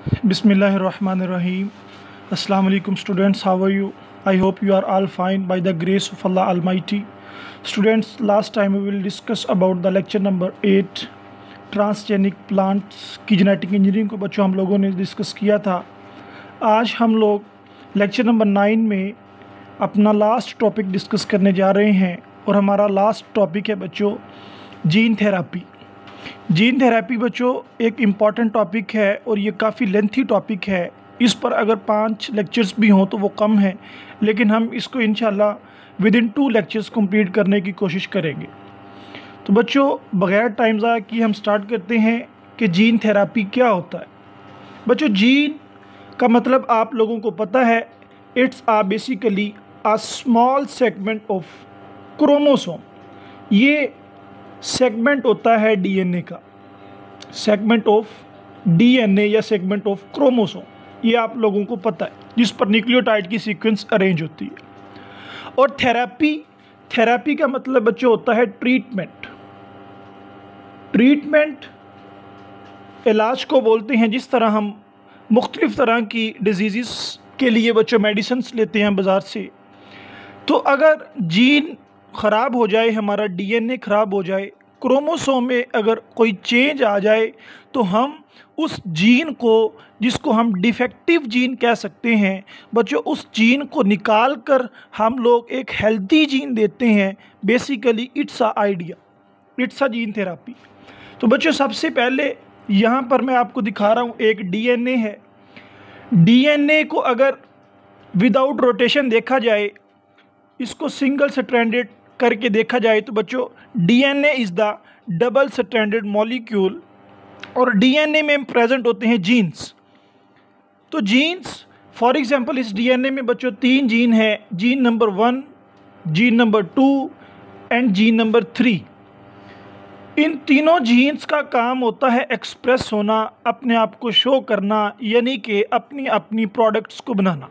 Bismillahirrahmanirrahim. Assalamu alaikum students, how are you? I hope you are all fine by the grace of Allah Almighty. Students, last time we will discuss about the lecture number 8 transgenic plants की genetic engineering को बच्चों हम लोगों ने discuss किया था। आज हम लोग लेक्चर नंबर 9 में अपना लास्ट टॉपिक डिस्कस करने जा रहे हैं और हमारा लास्ट टॉपिक है बच्चों जीन थेरेपी। जीन थेरेपी बच्चों एक इम्पॉर्टेंट टॉपिक है और ये काफ़ी लेंथी टॉपिक है। इस पर अगर 5 लेक्चर्स भी हों तो वो कम है, लेकिन हम इसको इंशाल्लाह विद इन 2 लेक्चर्स कंप्लीट करने की कोशिश करेंगे। तो बच्चों बग़ैर टाइम ज़ाया किए हम स्टार्ट करते हैं कि जीन थेरेपी क्या होता है। बच्चों जीन का मतलब आप लोगों को पता है, it's basically a small segment of chromosome. ये सेगमेंट होता है डीएनए का, सेगमेंट ऑफ डीएनए या सेगमेंट ऑफ क्रोमोसोम, ये आप लोगों को पता है, जिस पर न्यूक्लियोटाइड की सीक्वेंस अरेंज होती है। और थेरेपी का मतलब बच्चों होता है ट्रीटमेंट। ट्रीटमेंट इलाज को बोलते हैं। जिस तरह हम मुख्तलिफ़ तरह की डिजीज़ के लिए बच्चों मेडिसिन्स लेते हैं बाज़ार से, तो अगर जीन ख़राब हो जाए, हमारा डीएनए ख़राब हो जाए, क्रोमोसोम में अगर कोई चेंज आ जाए, तो हम उस जीन को, जिसको हम डिफेक्टिव जीन कह सकते हैं बच्चों, उस जीन को निकाल कर हम लोग एक हेल्दी जीन देते हैं। Basically it's a gene therapy. तो बच्चों सबसे पहले यहाँ पर मैं आपको दिखा रहा हूँ, एक डीएनए है। डीएनए को अगर विदाउट रोटेशन देखा जाए, इसको सिंगल स्ट्रैंडेड करके देखा जाए, तो बच्चों DNA is the double stranded molecule और डीएनए में प्रेजेंट होते हैं जीन्स। तो जीन्स फॉर एग्जांपल इस डीएनए में बच्चों 3 जीन हैं, gene number 1, gene number 2 and gene number 3। इन तीनों जीन्स का काम होता है एक्सप्रेस होना, अपने आप को शो करना, यानी कि अपनी अपनी प्रोडक्ट्स को बनाना।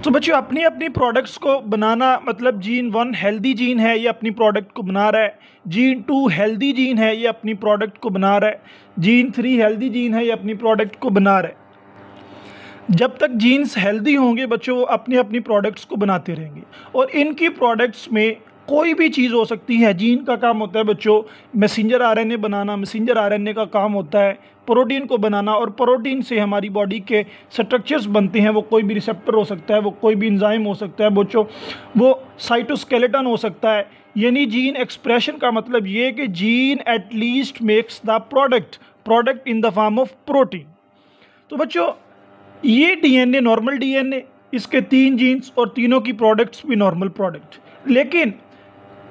तो बच्चों अपनी अपनी प्रोडक्ट्स को बनाना मतलब जीन 1 हेल्दी जीन है, ये अपनी प्रोडक्ट को बना रहा है। जीन 2 हेल्दी जीन है, ये अपनी प्रोडक्ट को बना रहा है। जीन 3 हेल्दी जीन है, ये अपनी प्रोडक्ट को बना रहा है। जब तक जीन्स हेल्दी होंगे बच्चों, वो अपनी अपनी प्रोडक्ट्स को बनाते रहेंगे और इनकी प्रोडक्ट्स में कोई भी चीज़ हो सकती है। जीन का काम होता है बच्चों मैसेंजर आरएनए बनाना, मैसेंजर आरएनए का काम होता है प्रोटीन को बनाना, और प्रोटीन से हमारी बॉडी के स्ट्रक्चर्स बनते हैं। वो कोई भी रिसेप्टर हो सकता है, वो कोई भी एंजाइम हो सकता है बच्चों, वो साइटोस्केलेटन हो सकता है। यानी जीन एक्सप्रेशन का मतलब ये है कि gene at least makes the product in the form of protein. तो बच्चों ये डीएनए नॉर्मल डीएनए, इसके 3 जीन्स और तीनों की प्रोडक्ट्स भी नॉर्मल प्रोडक्ट, लेकिन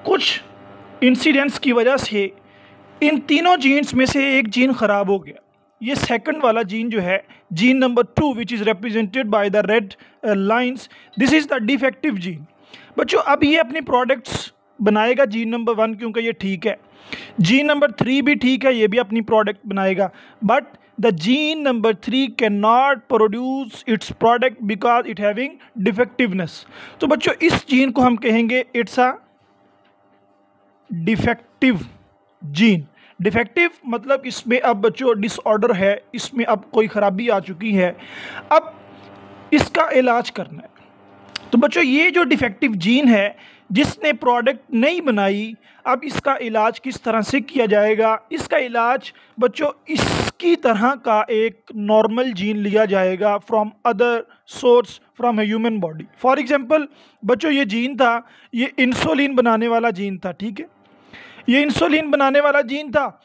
कुछ इंसिडेंट्स की वजह से इन तीनों जीन्स में से एक जीन ख़राब हो गया। ये सेकंड वाला जीन जो है, gene number 2 which is represented by the red lines, this is the defective gene. बच्चों अब ये अपनी प्रोडक्ट्स बनाएगा, जीन नंबर 1 क्योंकि ये ठीक है, जीन नंबर 3 भी ठीक है, ये भी अपनी प्रोडक्ट बनाएगा, but the gene number 3 can not produce its product because it having defectiveness. तो बच्चों इस जीन को हम कहेंगे it's a defective gene. Defective मतलब इसमें अब बच्चों डिसऑर्डर है, इसमें अब कोई ख़राबी आ चुकी है, अब इसका इलाज करना है। तो बच्चों ये जो डिफेक्टिव जीन है जिसने प्रोडक्ट नहीं बनाई, अब इसका इलाज किस तरह से किया जाएगा? इसका इलाज बच्चों इसकी तरह का एक नॉर्मल जीन लिया जाएगा from other source from a human body. For example बच्चों ये जीन था, ये इंसुलिन बनाने वाला जीन था, ठीक है, ये इंसुलिन बनाने वाला जीन था।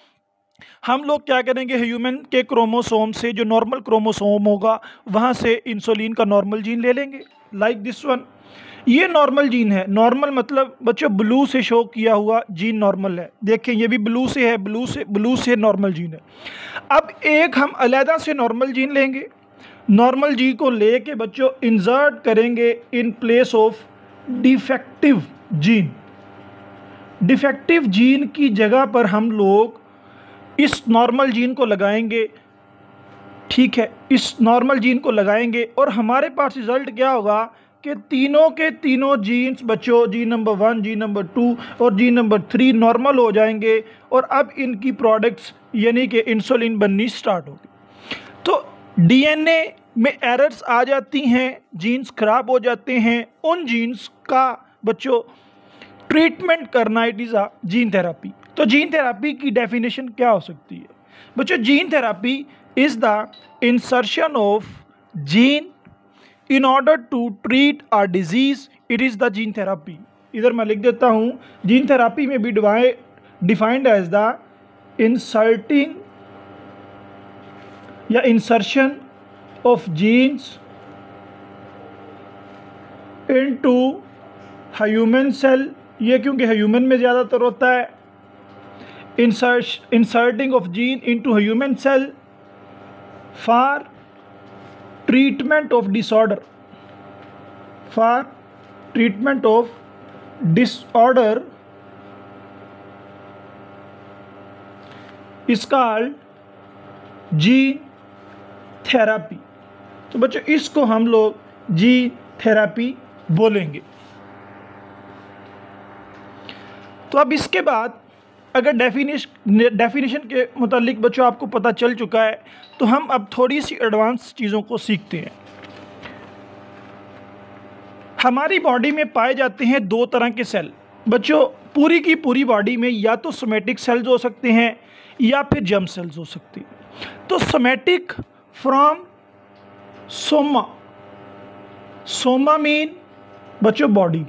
हम लोग क्या करेंगे, ह्यूमन के क्रोमोसोम से जो नॉर्मल क्रोमोसोम होगा वहाँ से इंसुलिन का नॉर्मल जीन ले लेंगे, लाइक दिस वन। ये नॉर्मल जीन है। नॉर्मल मतलब बच्चों ब्लू से शो किया हुआ जीन नॉर्मल है, देखें ये भी ब्लू से है, ब्लू से नॉर्मल जीन है। अब एक हम अलहदा से नॉर्मल जीन लेंगे, नॉर्मल जीन को लेके बच्चों इंसर्ट करेंगे in place of defective gene. Defective gene की जगह पर हम लोग इस नॉर्मल जीन को लगाएंगे, ठीक है, इस नॉर्मल जीन को लगाएंगे और हमारे पास रिज़ल्ट क्या होगा कि तीनों के तीनों जीन्स बच्चों, जीन नंबर 1, जीन नंबर 2 और जीन नंबर 3 नॉर्मल हो जाएंगे और अब इनकी प्रोडक्ट्स यानी कि इंसुलिन बननी स्टार्ट होगी। तो डीएनए में एरर्स आ जाती हैं, जीन्स खराब हो जाते हैं, उन जीन्स का बच्चों ट्रीटमेंट करना it is a gene therapy. तो जीन थेरापी की डेफिनेशन क्या हो सकती है बच्चों? Gene therapy is the insertion of gene in order to treat a disease, it is the gene therapy. इधर मैं लिख देता हूँ, जीन थेरापी में भी डिफाइंड एज द इंसर्टिंग या insertion of genes into human cell, ये क्योंकि ह्यूमन में ज़्यादातर होता है, inserting of gene into human cell for treatment of disorder, for treatment of disorder is called gene therapy. तो बच्चों इसको हम लोग जीन थेरापी बोलेंगे। तो अब इसके बाद अगर डेफिनेशन के मुतालिक बच्चों आपको पता चल चुका है, तो हम अब थोड़ी सी एडवांस चीज़ों को सीखते हैं। हमारी बॉडी में पाए जाते हैं दो तरह के सेल बच्चों, पूरी की पूरी बॉडी में या तो सोमेटिक सेल्स हो सकते हैं या फिर जर्म सेल्स हो सकते हैं। तो somatic from Soma, Soma mean बच्चों बॉडी,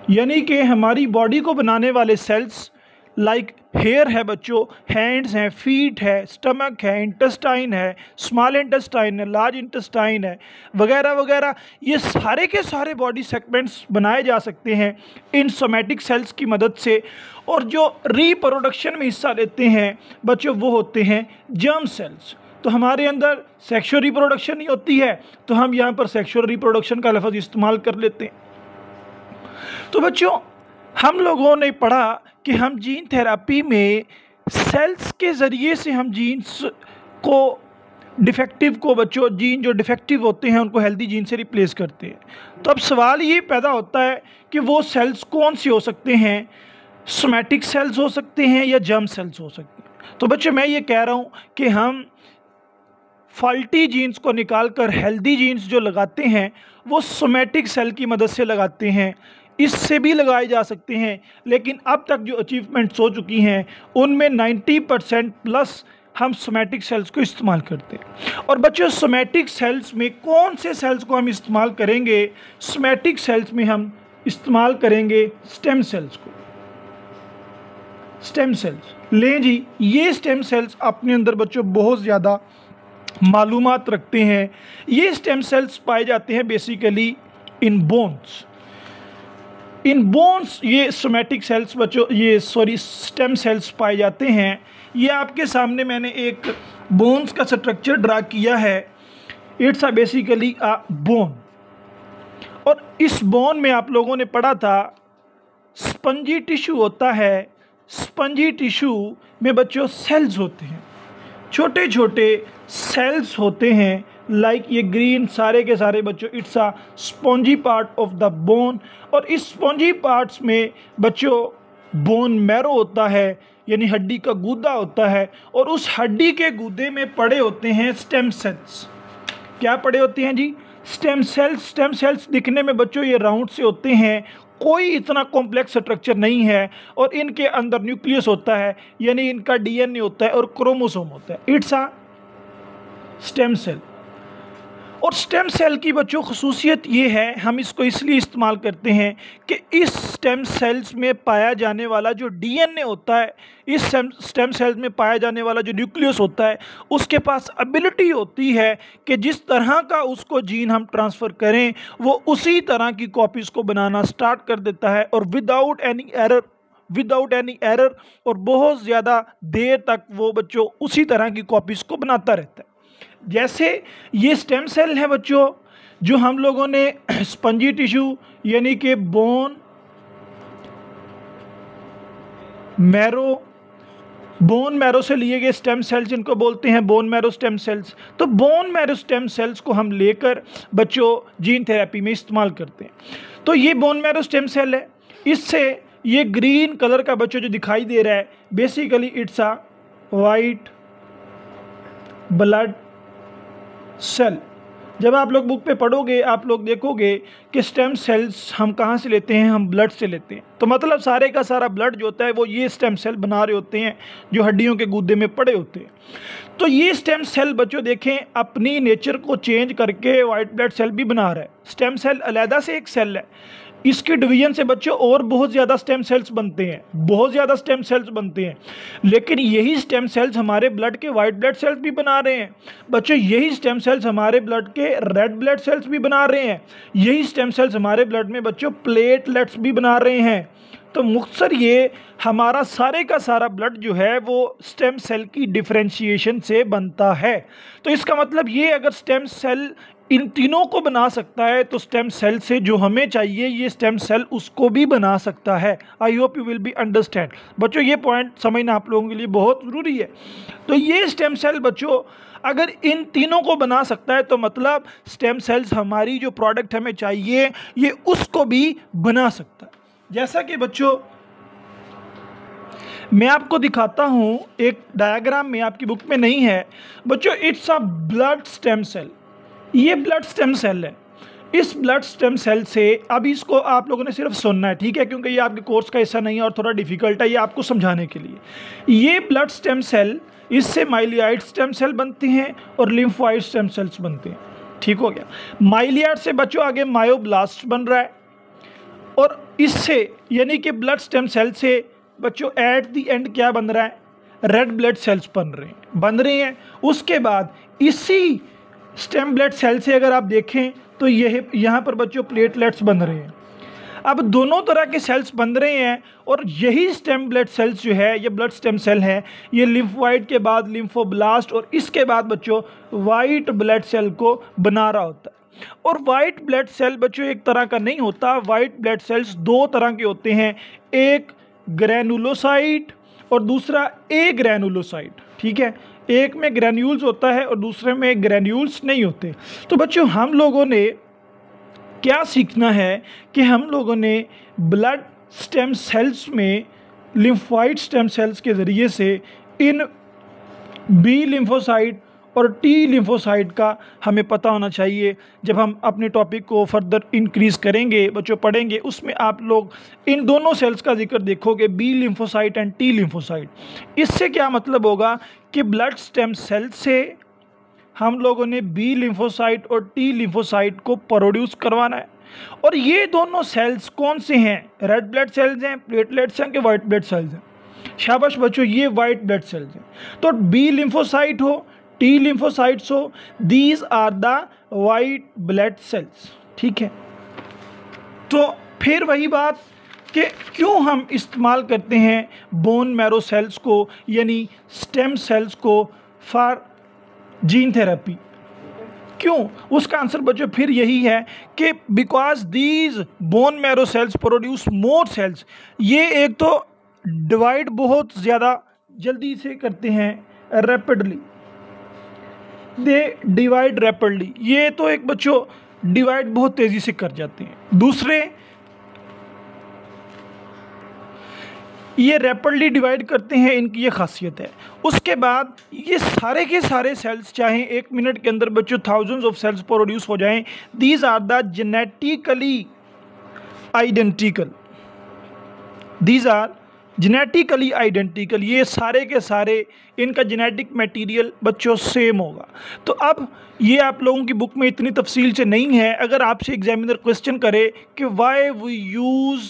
यानी कि हमारी बॉडी को बनाने वाले सेल्स लाइक हेयर है बच्चों, हैंड्स हैं, फीट है, स्टमक है, इंटेस्टाइन है, स्मॉल इंटेस्टाइन है, लार्ज इंटेस्टाइन है, वगैरह वगैरह, ये सारे के सारे बॉडी सेगमेंट्स बनाए जा सकते हैं इन सोमेटिक सेल्स की मदद से। और जो रिप्रोडक्शन में हिस्सा लेते हैं बच्चों वो होते हैं जर्म सेल्स। तो हमारे अंदर सेक्सुअल रिप्रोडक्शन नहीं होती है, तो हम यहाँ पर सेक्सुअल रिप्रोडक्शन का लफ्ज़ इस्तेमाल कर लेते हैं। तो बच्चों हम लोगों ने पढ़ा कि हम जीन थेरापी में सेल्स के ज़रिए से हम जीन्स को डिफेक्टिव को बच्चों, जीन जो डिफेक्टिव होते हैं उनको हेल्दी जीन से रिप्लेस करते हैं। तो अब सवाल ये पैदा होता है कि वो सेल्स कौन से हो सकते हैं, सोमेटिक सेल्स हो सकते हैं या जर्म सेल्स हो सकते हैं। तो बच्चों मैं ये कह रहा हूँ कि हम फॉल्टी जीन्स को निकालकर हेल्दी जीन्स जो लगाते हैं वो सोमेटिक सेल की मदद से लगाते हैं, इससे भी लगाए जा सकते हैं, लेकिन अब तक जो अचीवमेंट्स हो चुकी हैं उनमें 90% प्लस हम सोमेटिक सेल्स को इस्तेमाल करते हैं। और बच्चों सोमेटिक सेल्स में कौन से सेल्स को हम इस्तेमाल करेंगे? सोमेटिक सेल्स में हम इस्तेमाल करेंगे स्टेम सेल्स को। स्टेम सेल्स लें जी, ये स्टेम सेल्स अपने अंदर बच्चों बहुत ज़्यादा मालूमात रखते हैं। ये स्टेम सेल्स पाए जाते हैं बेसिकली इन बोन्स। इन बोन्स ये सोमेटिक सेल्स बच्चों, ये स्टेम सेल्स पाए जाते हैं। ये आपके सामने मैंने एक बोन्स का स्ट्रक्चर ड्रा किया है। इट्स बेसिकली अ बोन, और इस बोन में आप लोगों ने पढ़ा था स्पंजी टिश्यू होता है। स्पंजी टिश्यू में बच्चों सेल्स होते हैं, छोटे छोटे सेल्स होते हैं, लाइक ये ग्रीन सारे के सारे बच्चों it's a spongy part of the bone. और इस स्पॉन्जी पार्ट्स में बच्चों बोन मैरो होता है, यानी हड्डी का गूदा होता है, और उस हड्डी के गूदे में पड़े होते हैं स्टेम सेल्स। क्या पड़े होते हैं जी? Stem cells. स्टेम सेल्स दिखने में बच्चों ये राउंड से होते हैं, कोई इतना कॉम्प्लेक्स स्ट्रक्चर नहीं है, और इनके अंदर न्यूक्लियस होता है, यानी इनका डीएनए होता है और क्रोमोसोम होता है। It's a stem cell. और स्टेम सेल की बच्चों खसूसियत ये है, हम इसको इसलिए इस्तेमाल करते हैं कि इस स्टेम सेल्स में पाया जाने वाला जो डीएनए होता है, इस स्टेम सेल्स में पाया जाने वाला जो न्यूक्लियस होता है, उसके पास एबिलिटी होती है कि जिस तरह का उसको जीन हम ट्रांसफ़र करें वो उसी तरह की कॉपीज़ को बनाना स्टार्ट कर देता है, और विदाउट एनी एरर और बहुत ज़्यादा देर तक वो बच्चों उसी तरह की कॉपीज़ को बनाता रहता है। जैसे ये स्टेम सेल है बच्चों, जो हम लोगों ने स्पंजी टिश्यू यानी कि बोन मैरो से लिए गए स्टेम सेल्स जिनको बोलते हैं बोन मैरो स्टेम सेल्स। तो बोन मैरो स्टेम सेल्स को हम लेकर बच्चों जीन थेरेपी में इस्तेमाल करते हैं। तो ये बोन मैरो स्टेम सेल है, इससे ये ग्रीन कलर का बच्चों जो दिखाई दे रहा है basically it's a white blood cell. जब आप लोग बुक पे पढ़ोगे आप लोग देखोगे कि स्टेम सेल्स हम कहाँ से लेते हैं, हम ब्लड से लेते हैं। तो मतलब सारे का सारा ब्लड जो होता है वो ये स्टेम सेल बना रहे होते हैं जो हड्डियों के गुद्दे में पड़े होते हैं। तो ये स्टेम सेल बच्चों देखें अपनी नेचर को चेंज करके वाइट ब्लड सेल भी बना रहा है। स्टेम सेल अलहदा से एक सेल है, इसके डिवीजन से बच्चों और बहुत ज़्यादा स्टेम सेल्स बनते हैं, बहुत ज़्यादा स्टेम सेल्स बनते हैं। लेकिन यही स्टेम सेल्स हमारे ब्लड के वाइट ब्लड सेल्स भी बना रहे हैं बच्चों। यही स्टेम सेल्स हमारे ब्लड के रेड ब्लड सेल्स भी बना रहे हैं। यही स्टेम सेल्स हमारे ब्लड में बच्चों प्लेटलेट्स भी बना रहे हैं। तो मुख्तसर ये हमारा सारे का सारा ब्लड जो है वो स्टेम सेल की डिफरेंशिएशन से बनता है। तो इसका मतलब ये अगर स्टेम सेल इन तीनों को बना सकता है तो स्टेम सेल से जो हमें चाहिए ये स्टेम सेल उसको भी बना सकता है। आई hope you will be understand बच्चों, ये पॉइंट समझना आप लोगों के लिए बहुत ज़रूरी है। तो ये स्टेम सेल बच्चों अगर इन तीनों को बना सकता है तो मतलब स्टेम सेल्स हमारी जो प्रोडक्ट हमें चाहिए ये उसको भी बना सकता है। जैसा कि बच्चों मैं आपको दिखाता हूँ एक डायग्राम में, आपकी बुक में नहीं है बच्चों। It's a blood stem cell, ये ब्लड स्टेम सेल है। इस ब्लड स्टेम सेल से अब इसको आप लोगों ने सिर्फ सुनना है, ठीक है, क्योंकि ये आपके कोर्स का हिस्सा नहीं है और थोड़ा डिफिकल्ट है ये आपको समझाने के लिए। ये ब्लड स्टेम सेल, इससे माइलियाइड स्टेम सेल बनते हैं और लिम्फोइड स्टेम सेल्स बनते हैं। ठीक हो गया। माइलियाइड से बच्चों आगे मायोब्लास्ट बन रहा है और इससे यानी कि ब्लड स्टेम सेल से बच्चों एट द एंड क्या बन रहा है, रेड ब्लड सेल्स बन रहे हैं। उसके बाद इसी स्टेम ब्लड सेल से अगर आप देखें तो यह यहाँ पर बच्चों प्लेटलेट्स बन रहे हैं। अब दोनों तरह के सेल्स बन रहे हैं और यही स्टेम ब्लड सेल्स जो है ये ब्लड स्टेम सेल है, ये लिम्फोइड के बाद लिम्फोब्लास्ट और इसके बाद बच्चों वाइट ब्लड सेल को बना रहा होता है। और वाइट ब्लड सेल बच्चों एक तरह का नहीं होता, वाइट ब्लड सेल्स दो तरह के होते हैं, एक ग्रैनुलोसाइट और दूसरा ए ग्रैनुलोसाइट। ठीक है, एक में ग्रैन्यूल्स होता है और दूसरे में ग्रैन्यूल्स नहीं होते। तो बच्चों हम लोगों ने क्या सीखना है कि हम लोगों ने ब्लड स्टेम सेल्स में लिम्फोइड स्टेम सेल्स के ज़रिए से इन बी लिम्फोसाइट और टी लिम्फोसाइट का हमें पता होना चाहिए। जब हम अपने टॉपिक को फर्दर इंक्रीज़ करेंगे बच्चों पढ़ेंगे उसमें आप लोग इन दोनों सेल्स का जिक्र देखोगे, B lymphocyte and T lymphocyte. इससे क्या मतलब होगा कि ब्लड स्टेम सेल से हम लोगों ने बी लिम्फोसाइट और टी लिम्फोसाइट को प्रोड्यूस करवाना है। और ये दोनों सेल्स कौन से हैं, रेड ब्लड सेल्स हैं, प्लेटलेट्स हैं कि वाइट ब्लड सेल्स हैं? शाबाश बच्चों, ये वाइट ब्लड सेल्स हैं। तो बी लिम्फोसाइट हो, टी लिम्फोसाइट्स हो, these are the white blood cells. ठीक है, तो फिर वही बात कि क्यों हम इस्तेमाल करते हैं बोन मैरो सेल्स को यानी स्टेम सेल्स को फॉर जीन थेरेपी, क्यों? उसका आंसर बच्चों फिर यही है कि because these bone marrow cells produce more cells. ये एक तो डिवाइड बहुत ज़्यादा जल्दी से करते हैं, रैपिडली दे डिवाइड रैपिडली, ये तो एक बच्चों डिवाइड बहुत तेज़ी से कर जाते हैं। दूसरे ये रैपिडली डिवाइड करते हैं, इनकी ये खासियत है। उसके बाद ये सारे के सारे सेल्स चाहे एक मिनट के अंदर बच्चों थाउजेंड्स ऑफ सेल्स प्रोड्यूस हो जाएं, these are the genetically identical, these are genetically identical. ये सारे के सारे इनका जेनेटिक मटेरियल बच्चों सेम होगा। तो अब ये आप लोगों की बुक में इतनी तफसील से नहीं है। अगर आपसे एग्जामिनर क्वेश्चन करे कि why we use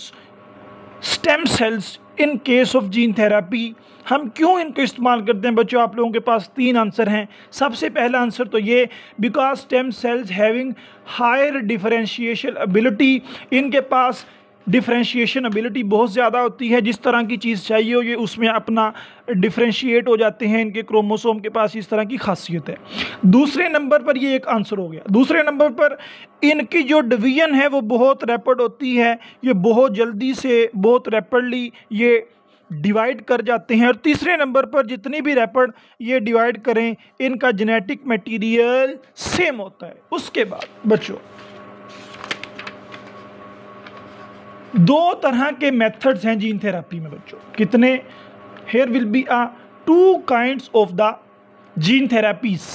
stem cells in case of gene therapy, हम क्यों इनको इस्तेमाल करते हैं बच्चों, आप लोगों के पास तीन आंसर हैं। सबसे पहला आंसर तो ये because stem cells having higher differentiation ability, इनके पास डिफरेंशिएशन एबिलिटी बहुत ज़्यादा होती है। जिस तरह की चीज़ चाहिए हो ये उसमें अपना डिफरेंशिएट हो जाते हैं, इनके क्रोमोसोम के पास इस तरह की खासियत है। दूसरे नंबर पर ये एक आंसर हो गया। दूसरे नंबर पर इनकी जो डिवीजन है वो बहुत रैपिड होती है, ये बहुत जल्दी से बहुत रैपिडली ये डिवाइड कर जाते हैं। और तीसरे नंबर पर जितनी भी रैपिड ये डिवाइड करें इनका जेनेटिक मटेरियल सेम होता है। उसके बाद बच्चों दो तरह के मेथड्स हैं जीन थेरेपी में बच्चों, कितने? Here will be two kinds of the gene therapies.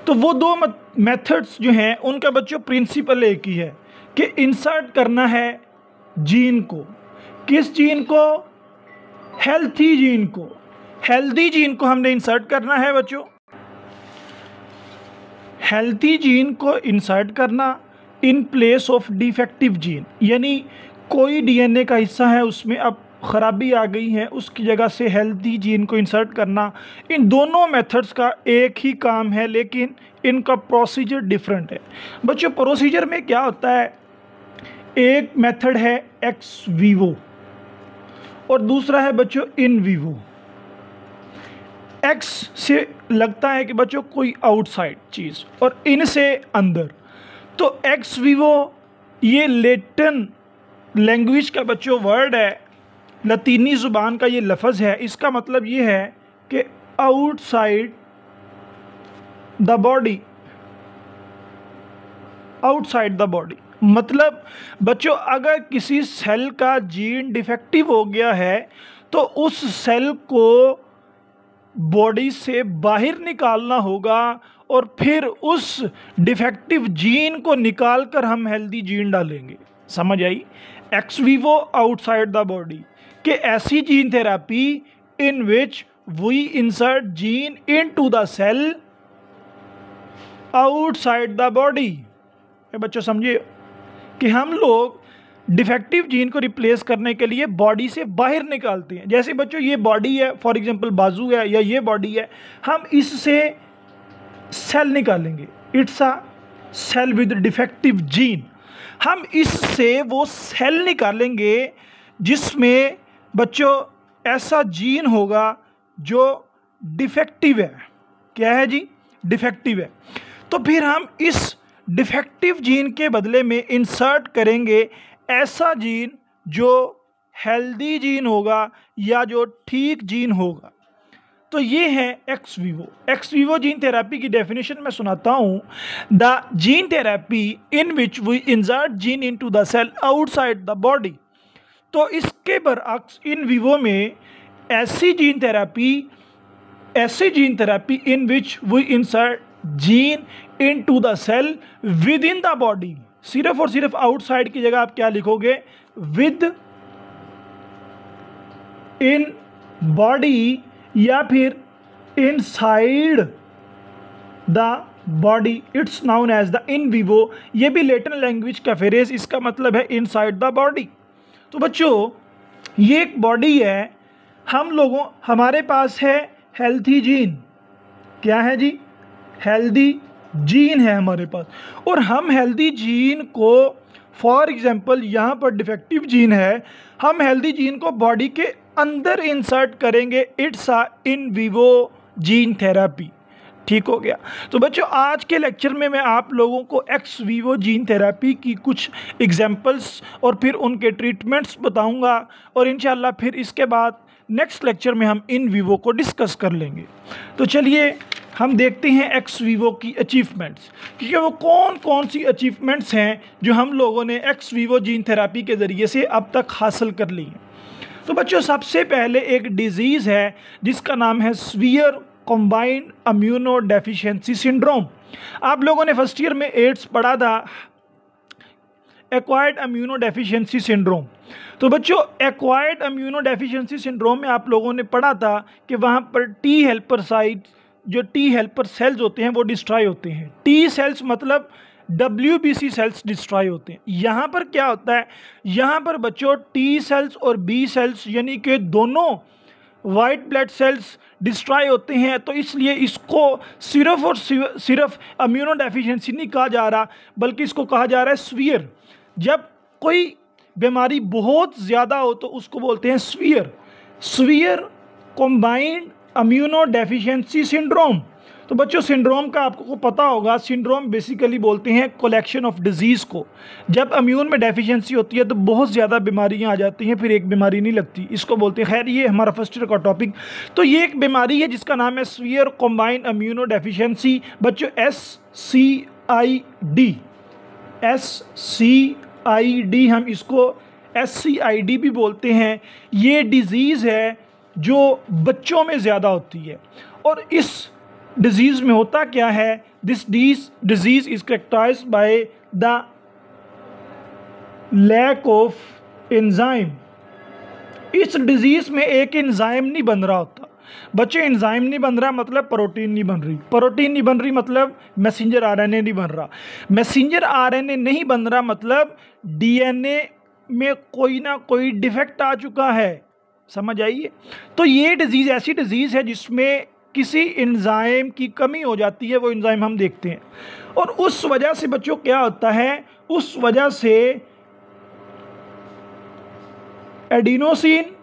तो वो दो मेथड्स जो हैं उनका बच्चों प्रिंसिपल एक ही है कि इंसर्ट करना है जीन को। किस जीन को? हेल्थी जीन को। हेल्थी जीन को हमने इंसर्ट करना है बच्चों। हेल्थी जीन को इंसर्ट करना in place of defective gene, यानी कोई डीएनए का हिस्सा है उसमें अब ख़राबी आ गई है, उसकी जगह से हेल्थी जीन को इंसर्ट करना। इन दोनों मेथड्स का एक ही काम है, लेकिन इनका प्रोसीजर डिफरेंट है। बच्चों प्रोसीजर में क्या होता है, एक मेथड है एक्स वीवो और दूसरा है बच्चों इन वीवो। एक्स से लगता है कि बच्चों कोई आउटसाइड चीज़ और इन से अंदर। तो एक्स वीवो ये लैटिन लैंग्वेज का बच्चों वर्ड है, लतीनी ज़ुबान का ये लफ्ज़ है। इसका मतलब ये है कि outside the body, outside the body. मतलब बच्चों अगर किसी सेल का जीन डिफेक्टिव हो गया है तो उस सेल को बॉडी से बाहर निकालना होगा और फिर उस डिफेक्टिव जीन को निकाल कर हम हेल्दी जीन डालेंगे। समझ आई? Ex vivo outside the body कि ऐसी gene therapy in which we insert gene into the cell outside the body. बच्चों समझिए कि हम लोग डिफेक्टिव जीन को रिप्लेस करने के लिए बॉडी से बाहर निकालते हैं। जैसे बच्चों ये बॉडी है, फॉर एग्जांपल बाजू है या ये बॉडी है, हम इससे सेल निकालेंगे। It's a cell with defective gene. हम इससे वो सेल निकालेंगे जिसमें बच्चों ऐसा जीन होगा जो डिफेक्टिव है। क्या है जी? डिफेक्टिव है। तो फिर हम इस डिफेक्टिव जीन के बदले में इंसर्ट करेंगे ऐसा जीन जो हेल्दी जीन होगा या जो ठीक जीन होगा। तो ये है ex vivo. Ex vivo gene therapy की डेफिनेशन मैं सुनाता हूँ। The gene therapy in which we insert gene into the cell outside the body. तो इसके बरअक्स इन वीवो में ऐसी gene therapy in which we insert gene into the cell within the body. सिर्फ और सिर्फ आउटसाइड की जगह आप क्या लिखोगे? विद इन बॉडी या फिर inside the body. It's known as the in vivo. ये भी लैटिन लैंग्वेज का फ्रेज, इसका मतलब है इनसाइड द बॉडी। तो बच्चों ये एक बॉडी है, हमारे पास है हेल्थी जीन। क्या है जी? हेल्दी जीन है हमारे पास। और हम हेल्दी जीन को, फॉर एग्जांपल यहाँ पर डिफेक्टिव जीन है, हम हेल्दी जीन को बॉडी के अंदर इंसर्ट करेंगे। It's a in vivo gene therapy. ठीक हो गया? तो बच्चों आज के लेक्चर में मैं आप लोगों को एक्स वीवो जीन थेरापी की कुछ एग्जांपल्स और फिर उनके ट्रीटमेंट्स बताऊंगा और इंशाल्लाह फिर इसके बाद नेक्स्ट लेक्चर में हम इन वीवो को डिस्कस कर लेंगे। तो चलिए हम देखते हैं एक्स वीवो की अचीवमेंट्स, क्योंकि वो कौन कौन सी अचीवमेंट्स हैं जो हम लोगों ने एक्स वीवो जीन थेरापी के ज़रिए से अब तक हासिल कर ली हैं। तो बच्चों सबसे पहले एक डिज़ीज़ है जिसका नाम है severe combined immunodeficiency syndrome. आप लोगों ने फर्स्ट ईयर में एड्स पढ़ा था, एक्वायर्ड इम्यूनो डेफिशिएंसी सिंड्रोम। तो बच्चों एक्वायर्ड इम्यूनो डेफिशिएंसी सिंड्रोम में आप लोगों ने पढ़ा था कि वहाँ पर टी हेल्पर साइट्स, जो टी हेल्पर सेल्स होते हैं वो डिस्ट्रॉय होते हैं। टी सेल्स मतलब WBC सेल्स डिस्ट्रॉय होते हैं। यहाँ पर क्या होता है? यहाँ पर बच्चों टी सेल्स और बी सेल्स यानी कि दोनों वाइट ब्लड सेल्स डिस्ट्रॉय होते हैं। तो इसलिए इसको सिर्फ और सिर्फ इम्यूनो डेफिशिएंसी नहीं कहा जा रहा, बल्कि इसको कहा जा रहा है सीवियर। जब कोई बीमारी बहुत ज़्यादा हो तो उसको बोलते हैं severe combined immunodeficiency syndrome. तो बच्चों सिंड्रोम का आपको पता होगा, सिंड्रोम बेसिकली बोलते हैं कलेक्शन ऑफ डिजीज़ को। जब इम्यून में डेफिशिएंसी होती है तो बहुत ज़्यादा बीमारियां आ जाती हैं, फिर एक बीमारी नहीं लगती, इसको बोलते हैं। खैर ये हमारा फर्स्ट ईयर का टॉपिक। तो ये एक बीमारी है जिसका नाम है सीवियर कंबाइंड इम्यूनो डेफिशिएंसी। बच्चों SCID हम इसको SCID भी बोलते हैं। ये डिज़ीज़ है जो बच्चों में ज़्यादा होती है और इस डिजीज़ में होता क्या है, this disease is characterized by the lack of enzyme. इस डिजीज़ में एक एंजाइम नहीं बन रहा होता। बच्चे एंजाइम नहीं बन रहा मतलब प्रोटीन नहीं बन रही, प्रोटीन नहीं बन रही मतलब मैसेंजर आरएनए नहीं बन रहा, मैसेंजर आरएनए नहीं बन रहा मतलब डीएनए में कोई ना कोई डिफेक्ट आ चुका है। समझ आइए। तो ये डिजीज़ ऐसी डिजीज़ है जिसमें किसी एंजाइम की कमी हो जाती है, वो एंजाइम हम देखते हैं। और उस वजह से बच्चों क्या होता है, उस वजह से एडिनोसिन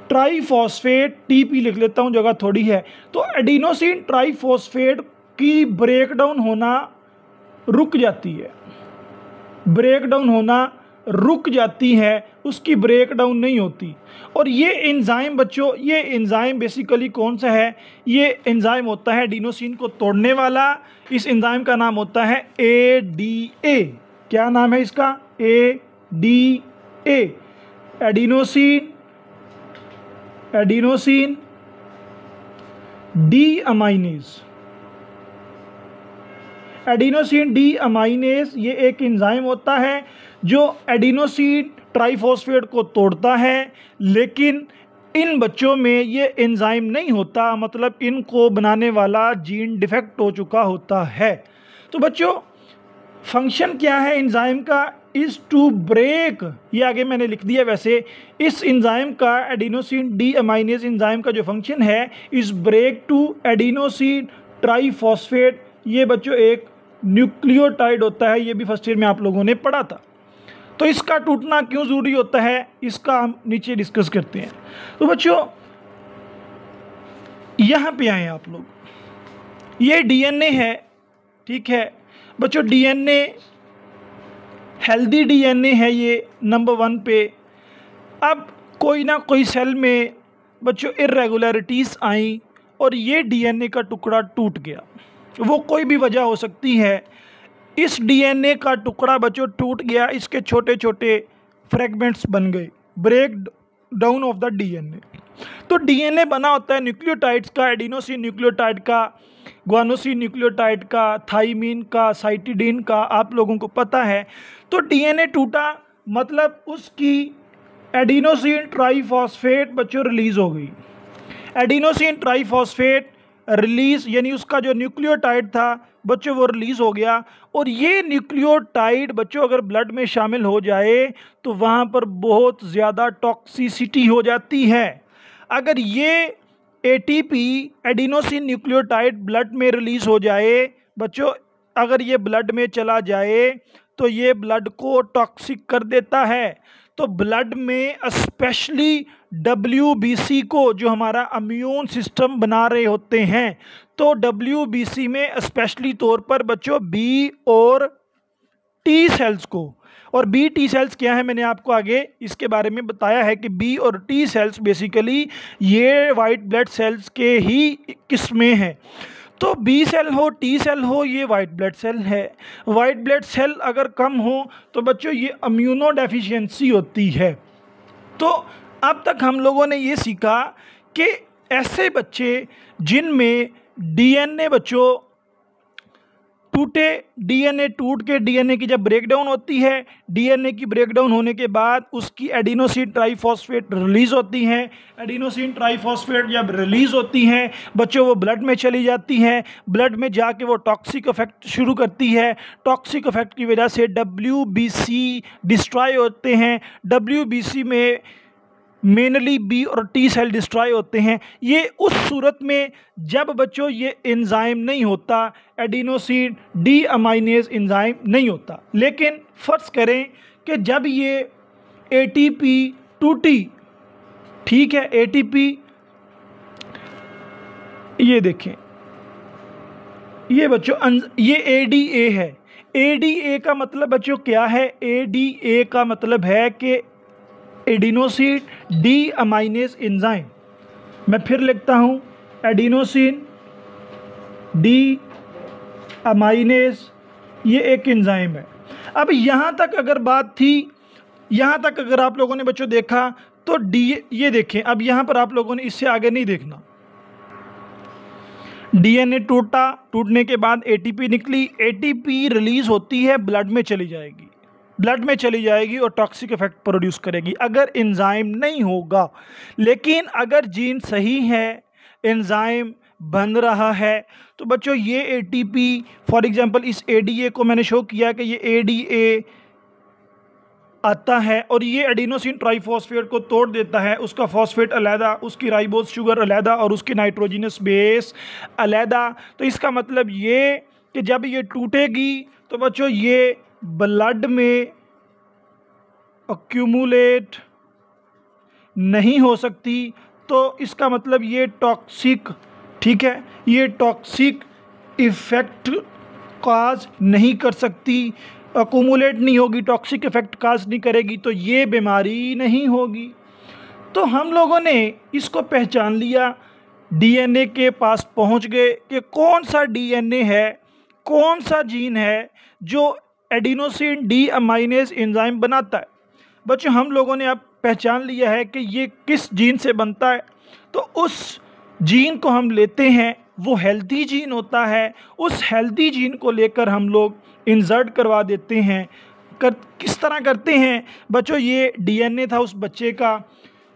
ट्राइफॉस्फेट, टीपी लिख लेता हूं, जगह थोड़ी है, तो एडिनोसिन ट्राइफॉस्फेट की ब्रेकडाउन होना रुक जाती है, ब्रेकडाउन होना रुक जाती है, उसकी ब्रेकडाउन नहीं होती। और ये एंजाइम बच्चों, ये एंजाइम बेसिकली कौन सा है, ये एंजाइम होता है एडिनोसिन को तोड़ने वाला। इस एंजाइम का नाम होता है ADA। क्या नाम है इसका, ADA, adenosine D aminase. Adenosine D aminase ये एक एंजाइम होता है जो एडिनोसिन ट्राइफॉस्फेट को तोड़ता है, लेकिन इन बच्चों में ये एंजाइम नहीं होता, मतलब इनको बनाने वाला जीन डिफेक्ट हो चुका होता है। तो बच्चों फंक्शन क्या है एंजाइम का, इज़ टू ब्रेक, ये आगे मैंने लिख दिया। वैसे इस एंजाइम का, एडिनोसिन डी अमाइनेज एंजाइम का जो फंक्शन है, is break to adenosine triphosphate. ये बच्चों एक न्यूक्लियोटाइड होता है, ये भी फर्स्ट ईयर में आप लोगों ने पढ़ा था। तो इसका टूटना क्यों ज़रूरी होता है, इसका हम नीचे डिस्कस करते हैं। तो बच्चों यहाँ पे आए आप लोग, ये डीएनए है, ठीक है बच्चों, डीएनए हेल्दी डीएनए है ये नंबर 1 पे। अब कोई ना कोई सेल में बच्चों इरेगुलरिटीज़ आई और ये डीएनए का टुकड़ा टूट गया, वो कोई भी वजह हो सकती है। इस डीएनए का टुकड़ा बच्चों टूट गया, इसके छोटे छोटे फ्रेगमेंट्स बन गए, break down of the DNA. तो डीएनए बना होता है न्यूक्लियोटाइड्स का, एडिनोसिन न्यूक्लियोटाइड का, ग्वानोसिन न्यूक्लियोटाइड का, थाइमिन का, साइटिडीन का, आप लोगों को पता है। तो डीएनए टूटा मतलब उसकी एडिनोसिन ट्राइफॉस्फेट बच्चों रिलीज हो गई। एडिनोसिन ट्राइफॉस्फेट रिलीज यानी उसका जो न्यूक्लियोटाइड था बच्चों वो रिलीज हो गया। और ये न्यूक्लियोटाइड बच्चों अगर ब्लड में शामिल हो जाए तो वहाँ पर बहुत ज़्यादा टॉक्सिसिटी हो जाती है। अगर ये एटीपी एडिनोसिन न्यूक्लियोटाइड ब्लड में रिलीज हो जाए बच्चों, अगर ये ब्लड में चला जाए तो ये ब्लड को टॉक्सिक कर देता है। तो ब्लड में स्पेशली WBC को, जो हमारा इम्यून सिस्टम बना रहे होते हैं, तो WBC में स्पेशली तौर पर बच्चों B और T सेल्स को, और B T सेल्स क्या है मैंने आपको आगे इसके बारे में बताया है कि B और T सेल्स बेसिकली ये वाइट ब्लड सेल्स के ही किस्में हैं। तो B सेल हो T सेल हो ये वाइट ब्लड सेल है। वाइट ब्लड सेल अगर कम हो तो बच्चों ये इम्यूनो डेफिशिएंसी होती है। तो अब तक हम लोगों ने ये सीखा कि ऐसे बच्चे जिनमें डीएनए बच्चों टूटे, डीएनए टूट के डीएनए की जब ब्रेकडाउन होती है, डीएनए की ब्रेकडाउन होने के बाद उसकी एडिनोसिन ट्राइफॉस्फेट रिलीज़ होती हैं। एडिनोसिन ट्राइफॉस्फेट जब रिलीज़ होती हैं बच्चों वो ब्लड में चली जाती हैं, ब्लड में जाके वो टॉक्सिक इफेक्ट शुरू करती है। टॉक्सिक इफेक्ट की वजह से WBC डिस्ट्रॉय होते हैं। WBC में मेनली B और T सेल डिस्ट्रॉय होते हैं। ये उस सूरत में जब बच्चों ये एंजाइम नहीं होता, एडिनोसिन डी अमाइनेज एंजाइम नहीं होता। लेकिन फ़र्ज़ करें कि जब ये ATP टूटी, ठीक है, ATP ये देखें, ये बच्चों ये ADA है। ADA का मतलब बच्चों क्या है, ADA का मतलब है कि एडिनोसिन डी अमाइनेज एंजाइम। मैं फिर लिखता हूँ, एडिनोसिन डी अमाइनेज ये एक एंजाइम है। अब यहाँ तक अगर बात थी, यहाँ तक अगर आप लोगों ने बच्चों देखा तो ये देखें, अब यहाँ पर आप लोगों ने इससे आगे नहीं देखना, डीएनए टूटा, टूटने के बाद एटीपी निकली, एटीपी रिलीज होती है, ब्लड में चली जाएगी, ब्लड में चली जाएगी और टॉक्सिक इफेक्ट प्रोड्यूस करेगी अगर एंजाइम नहीं होगा। लेकिन अगर जीन सही है, एंजाइम बन रहा है, तो बच्चों ये एटीपी, फॉर एग्जांपल इस एडीए को मैंने शो किया कि ये एडीए आता है और ये एडिनोसिन ट्राइफॉस्फेट को तोड़ देता है, उसका फॉस्फेट अलहदा, उसकी राइबोज शुगर अलहदा और उसकी नाइट्रोजिनस बेस अलहदा। तो इसका मतलब ये कि जब ये टूटेगी तो बच्चों ये ब्लड में अक्यूमुलेट नहीं हो सकती, तो इसका मतलब ये टॉक्सिक, ठीक है, ये टॉक्सिक इफ़ेक्ट काज नहीं कर सकती, अक्यूमुलेट नहीं होगी, टॉक्सिक इफेक्ट काज नहीं करेगी, तो ये बीमारी नहीं होगी। तो हम लोगों ने इसको पहचान लिया, डीएनए के पास पहुंच गए कि कौन सा डीएनए है, कौन सा जीन है जो एडिनोसिन डीअमाइनेज एंजाइम बनाता है। बच्चों हम लोगों ने अब पहचान लिया है कि ये किस जीन से बनता है, तो उस जीन को हम लेते हैं, वो हेल्दी जीन होता है, उस हेल्दी जीन को लेकर हम लोग इंसर्ट करवा देते हैं। किस तरह करते हैं बच्चों, ये डीएनए था उस बच्चे का,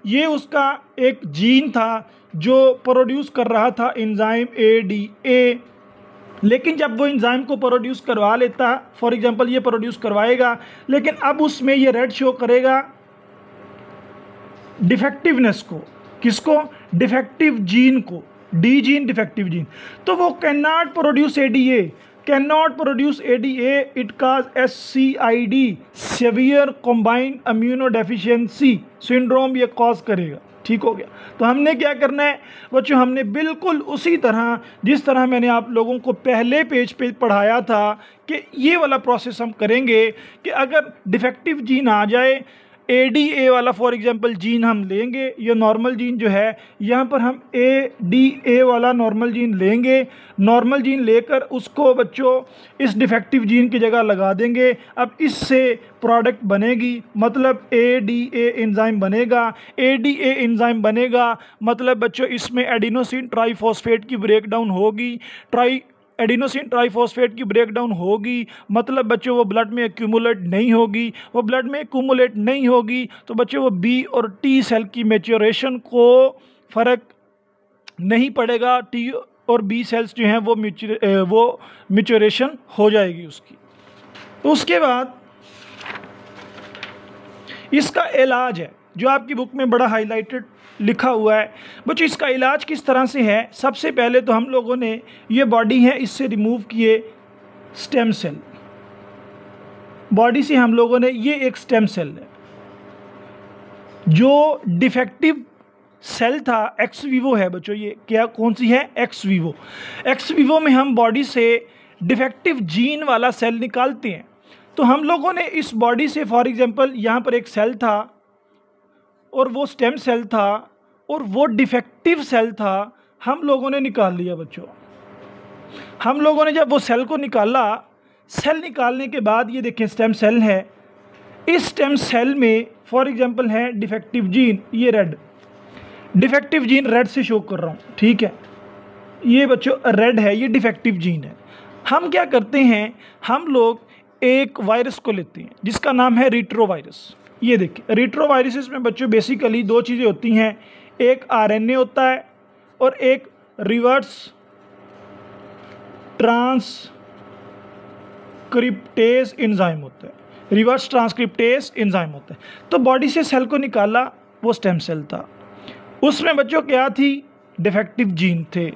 ये उसका एक जीन था जो प्रोड्यूस कर रहा था एंजाइम एडीए, लेकिन जब वो एंजाइम को प्रोड्यूस करवा लेता, फॉर एग्जांपल ये प्रोड्यूस करवाएगा, लेकिन अब उसमें ये रेड शो करेगा डिफेक्टिवनेस को, किसको, डिफेक्टिव जीन को, डी जीन, डिफेक्टिव जीन, तो वो can not produce ADA, it cause SCID, severe combined immuno deficiency syndrome, ये कॉज करेगा। ठीक हो गया। तो हमने क्या करना है बच्चों, हमने बिल्कुल उसी तरह जिस तरह मैंने आप लोगों को पहले पेज पे पढ़ाया था कि ये वाला प्रोसेस हम करेंगे कि अगर डिफेक्टिव जीन आ जाए, एडीए वाला फॉर एग्जांपल जीन हम लेंगे, ये नॉर्मल जीन जो है, यहाँ पर हम एडीए वाला नॉर्मल जीन लेंगे, नॉर्मल जीन लेकर उसको बच्चों इस डिफेक्टिव जीन की जगह लगा देंगे। अब इससे प्रोडक्ट बनेगी, मतलब एडीए एंजाइम बनेगा, एडीए एंजाइम बनेगा मतलब बच्चों इसमें एडिनोसिन ट्राइफॉस्फेट की ब्रेकडाउन होगी, एडिनोसिन ट्राइफॉस्फेट की ब्रेकडाउन होगी, मतलब बच्चों वो ब्लड में एक्यूमुलेट नहीं होगी, वो ब्लड में एक्यूमुलेट नहीं होगी तो बच्चों वो बी और टी सेल की मैच्योरेशन को फ़र्क नहीं पड़ेगा, टी और बी सेल्स जो हैं वो मैच्योरेशन हो जाएगी उसकी। तो उसके बाद इसका इलाज है जो आपकी बुक में बड़ा हाईलाइटेड लिखा हुआ है। बच्चों इसका इलाज किस तरह से है, सबसे पहले तो हम लोगों ने ये बॉडी है इससे रिमूव किए स्टेम सेल, बॉडी से हम लोगों ने, ये एक स्टेम सेल है जो डिफेक्टिव सेल था, एक्स वीवो है बच्चों, ये क्या कौन सी है, एक्स वीवो। एक्स वीवो में हम बॉडी से डिफेक्टिव जीन वाला सेल निकालते हैं। तो हम लोगों ने इस बॉडी से फॉर एग्जांपल यहाँ पर एक सेल था और वो स्टेम सेल था और वो डिफेक्टिव सेल था, हम लोगों ने निकाल लिया बच्चों। हम लोगों ने जब वो सेल को निकाला, सेल निकालने के बाद ये देखें स्टेम सेल है, इस स्टेम सेल में फॉर एग्जांपल है डिफेक्टिव जीन, ये रेड डिफेक्टिव जीन रेड से शो कर रहा हूँ, ठीक है, ये बच्चों रेड है, ये डिफेक्टिव जीन है। हम क्या करते हैं, हम लोग एक वायरस को लेते हैं जिसका नाम है रेट्रोवायरस। ये देखिए रेट्रोवायरसेस में बच्चों बेसिकली दो चीज़ें होती हैं, एक आरएनए होता है और एक रिवर्स ट्रांसक्रिप्टेज एंजाइम होता है, रिवर्स ट्रांसक्रिप्टेज एंजाइम होता है। तो बॉडी से सेल को निकाला, वो स्टेम सेल था, उसमें बच्चों क्या थी, डिफेक्टिव जीन थे।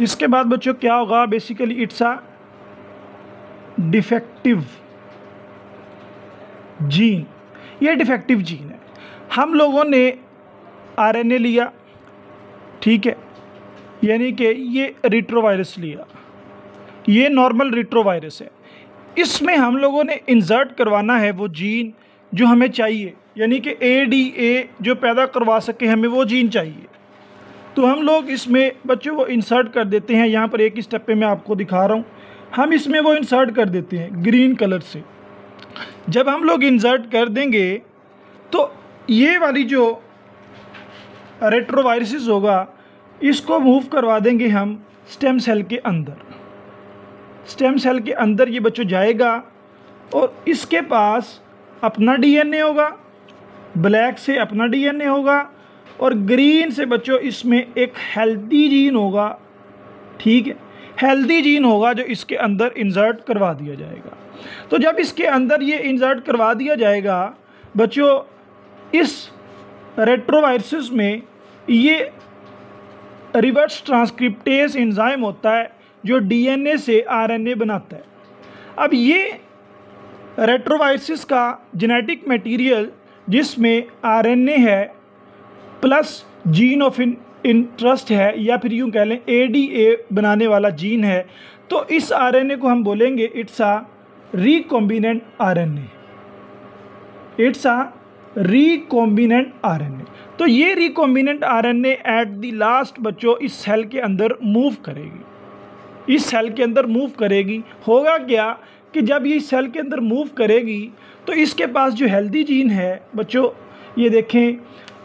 इसके बाद बच्चों क्या होगा, basically it's a defective gene, ये डिफेक्टिव जीन है। हम लोगों ने आरएनए लिया, ठीक है, यानी कि ये रेट्रोवायरस लिया, ये नॉर्मल रेट्रोवायरस है, इसमें हम लोगों ने इंसर्ट करवाना है वो जीन जो हमें चाहिए, यानी कि एडीए जो पैदा करवा सके, हमें वो जीन चाहिए। तो हम लोग इसमें बच्चों वो इंसर्ट कर देते हैं, यहाँ पर एक स्टेप पे मैं आपको दिखा रहा हूँ, हम इसमें वो इंसर्ट कर देते हैं ग्रीन कलर से। जब हम लोग इंसर्ट कर देंगे तो ये वाली जो रेट्रोवायरसिस होगा, इसको मूव करवा देंगे हम स्टेम सेल के अंदर। स्टेम सेल के अंदर ये बच्चों जाएगा और इसके पास अपना डीएनए होगा, ब्लैक से अपना डीएनए होगा और ग्रीन से बच्चों इसमें एक हेल्दी जीन होगा। ठीक है, हेल्दी जीन होगा जो इसके अंदर इंसर्ट करवा दिया जाएगा। तो जब इसके अंदर ये इंसर्ट करवा दिया जाएगा बच्चों, इस रेट्रोवायरसिस में ये रिवर्स ट्रांसक्रिप्टेज एंजाइम होता है जो डीएनए से आरएनए बनाता है। अब ये रेट्रोवायरसिस का जेनेटिक मटेरियल जिसमें आरएनए है प्लस जीन ऑफ इंटरेस्ट है, या फिर यूँ कह लें एडीए बनाने वाला जीन है, तो इस आरएनए को हम बोलेंगे it's a recombinant RNA. It's a recombinant RNA. तो ये recombinant RNA at the last बच्चों इस सेल के अंदर मूव करेगी। इस सेल के अंदर मूव करेगी, होगा क्या कि जब ये सेल के अंदर मूव करेगी तो इसके पास जो हेल्दी जीन है बच्चों, ये देखें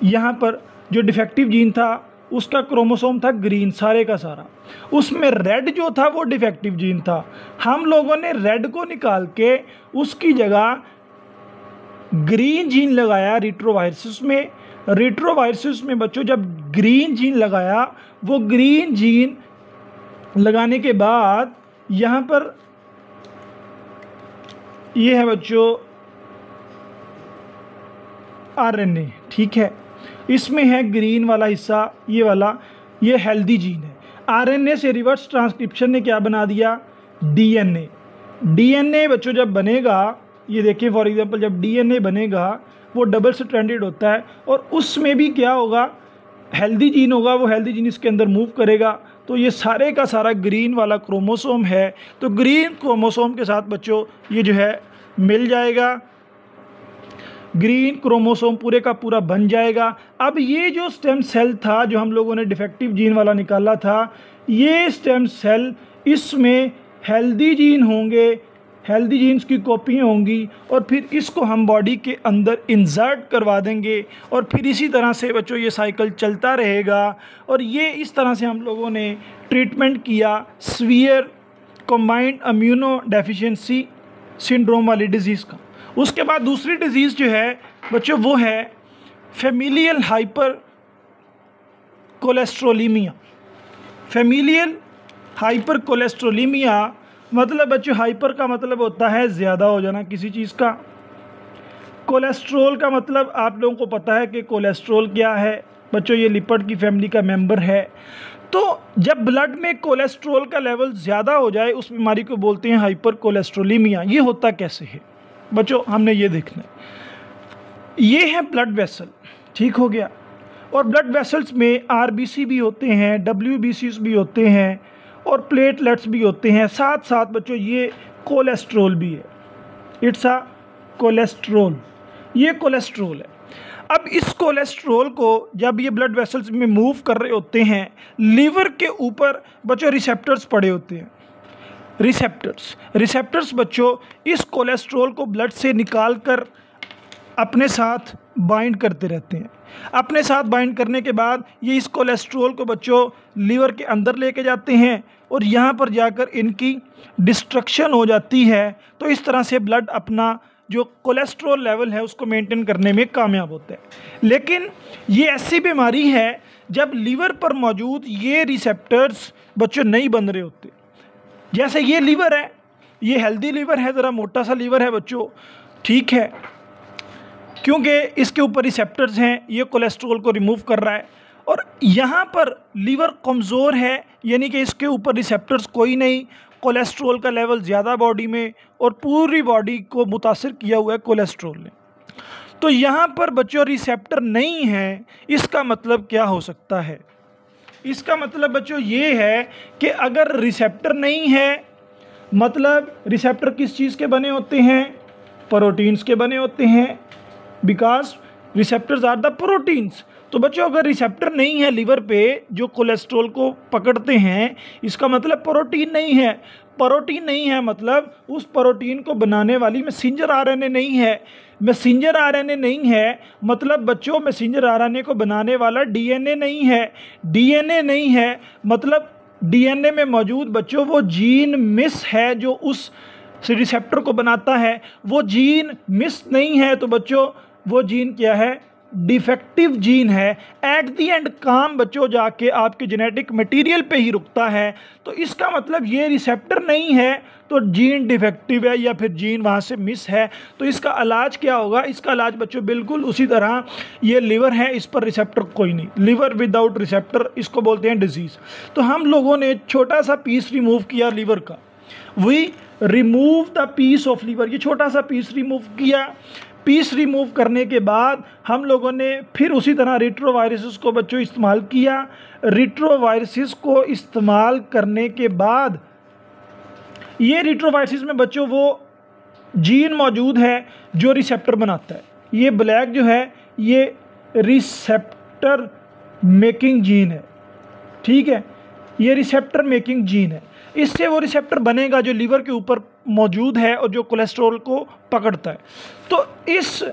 यहाँ पर जो डिफेक्टिव जीन था उसका क्रोमोसोम था ग्रीन सारे का सारा, उसमें रेड जो था वो डिफेक्टिव जीन था। हम लोगों ने रेड को निकाल के उसकी जगह ग्रीन जीन लगाया रेट्रोवायरसिस में। रेट्रोवायरसिस में बच्चों जब ग्रीन जीन लगाया, वो ग्रीन जीन लगाने के बाद यहाँ पर ये है बच्चों आरएनए। ठीक है, इसमें है ग्रीन वाला हिस्सा, ये वाला, ये हेल्दी जीन है। आरएनए से रिवर्स ट्रांसक्रिप्शन ने क्या बना दिया, डीएनए। डीएनए बच्चों जब बनेगा, ये देखिए फॉर एग्जांपल जब डीएनए बनेगा वो डबल स्ट्रैंडेड होता है और उसमें भी क्या होगा, हेल्दी जीन होगा, वो हेल्दी जीन इसके अंदर मूव करेगा। तो ये सारे का सारा ग्रीन वाला क्रोमोसोम है, तो ग्रीन क्रोमोसोम के साथ बच्चों ये जो है मिल जाएगा, ग्रीन क्रोमोसोम पूरे का पूरा बन जाएगा। अब ये जो स्टेम सेल था जो हम लोगों ने डिफेक्टिव जीन वाला निकाला था, ये स्टेम सेल इसमें हेल्दी जीन होंगे, हेल्दी जीन्स की कॉपी होंगी और फिर इसको हम बॉडी के अंदर इंसर्ट करवा देंगे और फिर इसी तरह से बच्चों ये साइकिल चलता रहेगा। और ये इस तरह से हम लोगों ने ट्रीटमेंट किया severe combined immunodeficiency syndrome वाली डिज़ीज़ का। उसके बाद दूसरी डिज़ीज़ जो है बच्चों वो है familial hyper cholesterolemia. Familial hyper cholesterolemia मतलब बच्चों हाइपर का मतलब होता है ज़्यादा हो जाना किसी चीज़ का। कोलेस्ट्रोल का मतलब आप लोगों को पता है कि कोलेस्ट्रोल क्या है बच्चों, ये लिपिड की फैमिली का मेंबर है। तो जब ब्लड में कोलेस्ट्रोल का लेवल ज़्यादा हो जाए उस बीमारी को बोलते हैं हाइपर कोलेस्ट्रोलीमिया। ये होता कैसे है बच्चों, हमने ये देखना है। ये है ब्लड वेसल, ठीक हो गया। और ब्लड वेसल्स में आरबीसी भी होते हैं, डब्ल्यूबीसीज भी होते हैं और प्लेटलेट्स भी होते हैं। साथ साथ बच्चों ये कोलेस्ट्रोल भी है, इट्स अ कोलेस्ट्रोल, ये कोलेस्ट्रोल है। अब इस कोलेस्ट्रोल को जब ये ब्लड वेसल्स में मूव कर रहे होते हैं, लीवर के ऊपर बच्चों रिसेप्टर्स पड़े होते हैं। रिसेप्टर्स बच्चों इस कोलेस्ट्रोल को ब्लड से निकाल कर अपने साथ बाइंड करते रहते हैं। अपने साथ बाइंड करने के बाद ये इस कोलेस्ट्रोल को बच्चों लीवर के अंदर लेके जाते हैं और यहाँ पर जाकर इनकी डिस्ट्रक्शन हो जाती है। तो इस तरह से ब्लड अपना जो कोलेस्ट्रॉल लेवल है उसको मेंटेन करने में कामयाब होता है। लेकिन ये ऐसी बीमारी है जब लीवर पर मौजूद ये रिसेप्टर्स बच्चों नहीं बन रहे होते। जैसे ये लीवर है, ये हेल्दी लीवर है, ज़रा मोटा सा लीवर है बच्चों, ठीक है, क्योंकि इसके ऊपर रिसेप्टर्स हैं, ये कोलेस्ट्रॉल को रिमूव कर रहा है। और यहाँ पर लीवर कमज़ोर है, यानी कि इसके ऊपर रिसेप्टर्स कोई नहीं, कोलेस्ट्रॉल का लेवल ज़्यादा बॉडी में और पूरी बॉडी को मुतासिर किया हुआ है कोलेस्ट्रॉल ने। तो यहाँ पर बच्चों रिसेप्टर नहीं है, इसका मतलब क्या हो सकता है? इसका मतलब बच्चों ये है कि अगर रिसेप्टर नहीं है, मतलब रिसेप्टर किस चीज़ के बने होते हैं? प्रोटीन्स के बने होते हैं, because receptors are the proteins. तो बच्चों अगर रिसेप्टर नहीं है लीवर पे जो कोलेस्ट्रॉल को पकड़ते हैं, इसका मतलब प्रोटीन नहीं है। प्रोटीन नहीं है मतलब उस प्रोटीन को बनाने वाली मैसेंजर आरएनए नहीं है। मैसेंजर आरएनए नहीं है मतलब बच्चों मैसेंजर आरएनए को बनाने वाला डीएनए नहीं है। डीएनए नहीं है मतलब डीएनए में मौजूद बच्चों वो जीन मिस है जो उस रिसेप्टर को बनाता है, वो जीन मिस नहीं है। तो बच्चों वो जीन क्या है? डिफेक्टिव जीन है। एट दी एंड काम बच्चों जाके आपके जेनेटिक मटेरियल पे ही रुकता है। तो इसका मतलब ये रिसेप्टर नहीं है तो जीन डिफेक्टिव है या फिर जीन वहाँ से मिस है। तो इसका इलाज क्या होगा? इसका इलाज बच्चों बिल्कुल उसी तरह, ये लिवर है, इस पर रिसेप्टर कोई नहीं, लिवर विदाउट रिसेप्टर, इसको बोलते हैं डिजीज़। तो हम लोगों ने छोटा सा पीस रिमूव किया लिवर का, we remove the piece of liver, ये छोटा सा पीस रिमूव किया। पीस रिमूव करने के बाद हम लोगों ने फिर उसी तरह रेट्रोवायरसेस को बच्चों इस्तेमाल किया। रेट्रोवायरसेस को इस्तेमाल करने के बाद ये रेट्रोवायरसेस में बच्चों वो जीन मौजूद है जो रिसेप्टर बनाता है। ये ब्लैक जो है ये रिसेप्टर मेकिंग जीन है, ठीक है, ये रिसेप्टर मेकिंग जीन है। इससे वो रिसेप्टर बनेगा जो लीवर के ऊपर मौजूद है और जो कोलेस्ट्रॉल को पकड़ता है। तो इस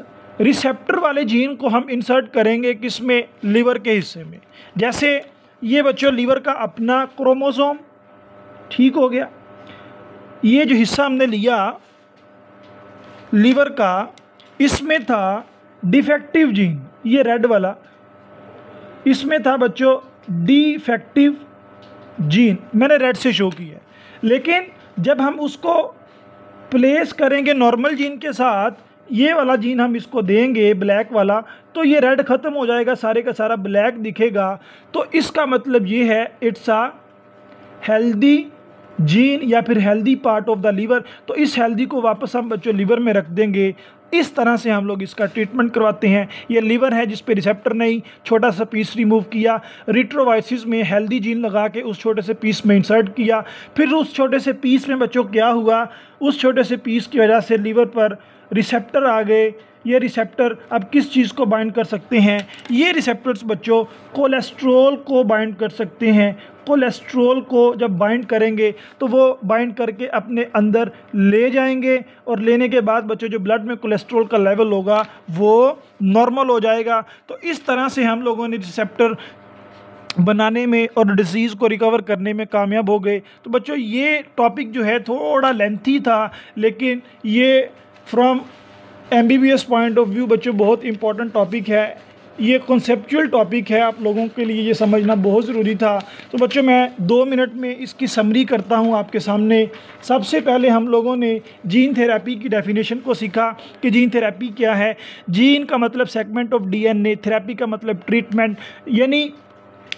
रिसेप्टर वाले जीन को हम इंसर्ट करेंगे किसमें? लीवर के हिस्से में। जैसे ये बच्चों लीवर का अपना क्रोमोसोम, ठीक हो गया। ये जो हिस्सा हमने लिया लीवर का, इसमें था डिफेक्टिव जीन, ये रेड वाला, इसमें था बच्चों डिफेक्टिव जीन, मैंने रेड से शो किया। लेकिन जब हम उसको प्लेस करेंगे नॉर्मल जीन के साथ, ये वाला जीन हम इसको देंगे ब्लैक वाला, तो ये रेड ख़त्म हो जाएगा, सारे का सारा ब्लैक दिखेगा। तो इसका मतलब ये है इट्स अ हेल्दी जीन या फिर healthy part of the liver. तो इस हेल्दी को वापस हम बच्चों लीवर में रख देंगे। इस तरह से हम लोग इसका ट्रीटमेंट करवाते हैं। ये लीवर है जिस पे रिसेप्टर नहीं, छोटा सा पीस रिमूव किया, रेट्रोवायरसेस में हेल्दी जीन लगा के उस छोटे से पीस में इंसर्ट किया। फिर उस छोटे से पीस में बच्चों क्या हुआ? उस छोटे से पीस की वजह से लीवर पर रिसेप्टर आ गए। ये रिसेप्टर अब किस चीज़ को बाइंड कर सकते हैं? ये रिसेप्टर्स बच्चों कोलेस्ट्रॉल को बाइंड कर सकते हैं। कोलेस्ट्रॉल को जब बाइंड करेंगे तो वो बाइंड करके अपने अंदर ले जाएंगे और लेने के बाद बच्चों जो ब्लड में कोलेस्ट्रॉल का लेवल होगा वो नॉर्मल हो जाएगा। तो इस तरह से हम लोगों ने रिसेप्टर बनाने में और डिसीज़ को रिकवर करने में कामयाब हो गए। तो बच्चों ये टॉपिक जो है थोड़ा लेंथी था, लेकिन ये from MBBS point of view बच्चों बहुत इंपॉर्टेंट टॉपिक है। ये कॉन्सेप्चुअल टॉपिक है, आप लोगों के लिए ये समझना बहुत ज़रूरी था। तो बच्चों मैं 2 मिनट में इसकी समरी करता हूँ आपके सामने। सबसे पहले हम लोगों ने जीन थेरेपी की डेफिनेशन को सीखा कि जीन थेरेपी क्या है। जीन का मतलब सेगमेंट ऑफ DNA, थेरेपी का मतलब ट्रीटमेंट। यानी